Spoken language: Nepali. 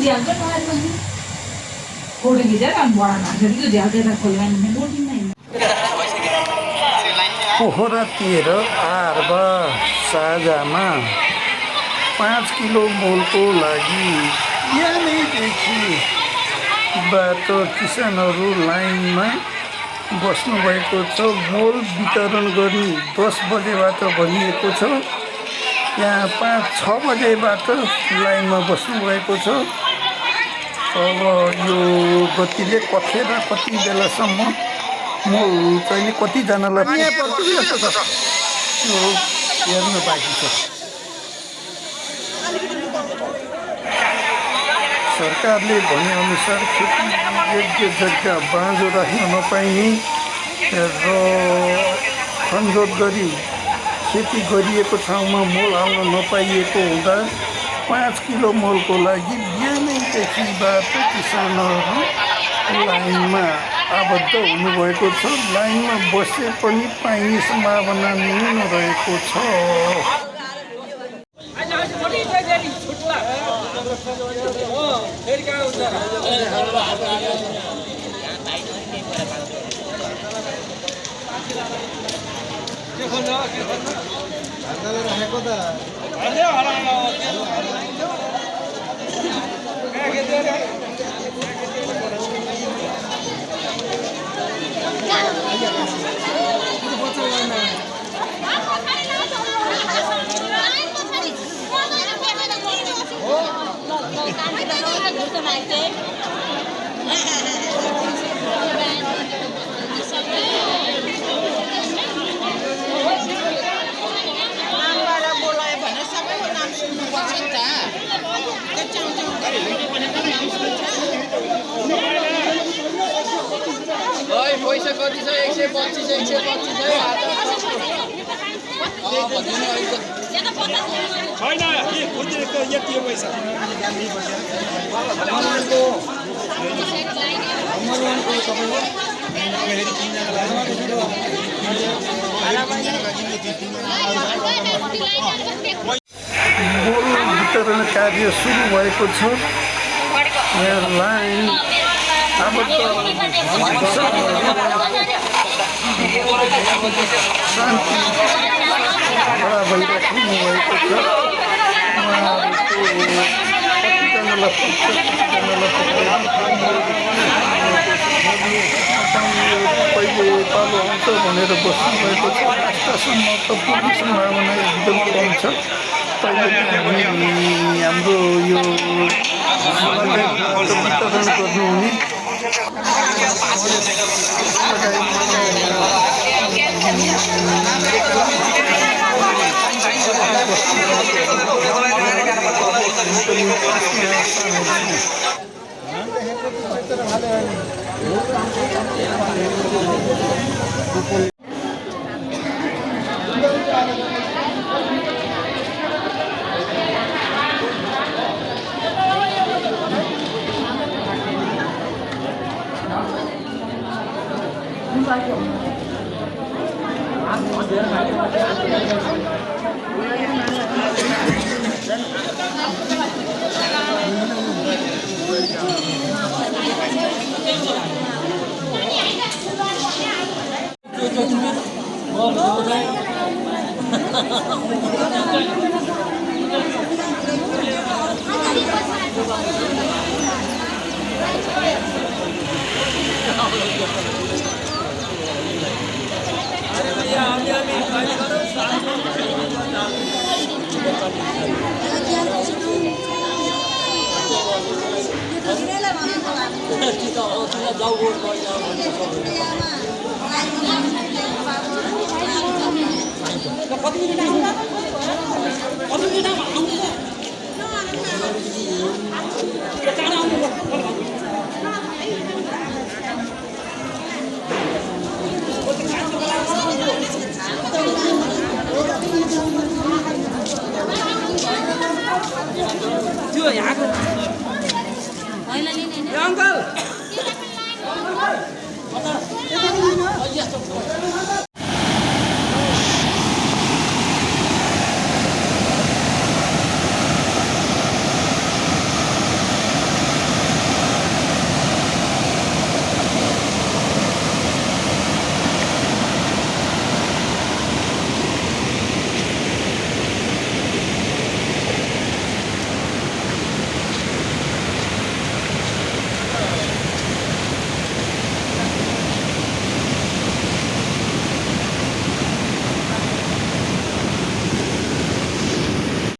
झ्याल चाहिँ नआएर पनि फोटो खिचेर अनि बढाउनु हुन्छ त्यो झ्याल त्यता खोल्यो भने बोल्दिनँ पोखरा 13 आर्बा साझामा 5 किलो मोलको लागि यहाँदेखि बाटो किसानहरू लाइनमा बस्नुभएको छ। मोल वितरण गर्ने 10 बजेबाट भनिएको छ। यहाँ 5-6 बजेबाट लाइनमा बस्नुभएको छ। अब यो गतिले कखेर कति बेलासम्म मोल चाहिँ कतिजनालाई पर्छ जस्तो छ त्यो हेर्न बाँकी छ। सरकारले भनेअनुसार खेती योग्य जग्गा बाँझो राख्न नपाइने र खनजोत गरी खेती गरिएको ठाउँमा मोल हाल्न नपाइएको हुँदा 5 किलो मोलको लागि बिहानैदेखिबाट किसानहरू लाइनमा आबद्ध हुनुभएको छ। लाइनमा बसे पनि पाइने सम्भावना न्यून रहेको छ। पैसा कति छ 125 छैन यति पैसा मोल वितरण कार्य सुरु भएको छ। यहाँ लाइन आबद्ध शान्ति खडा भइराख्नु भएको छ। कतिजनालाई कहिले पालो आउँछ भनेर बस्नुभएको छ। आजसम्म त पुग्ने सम्भावना एकदम कम छ। पहिले हाम्रो यो वितरण गर्नुहुने अंकल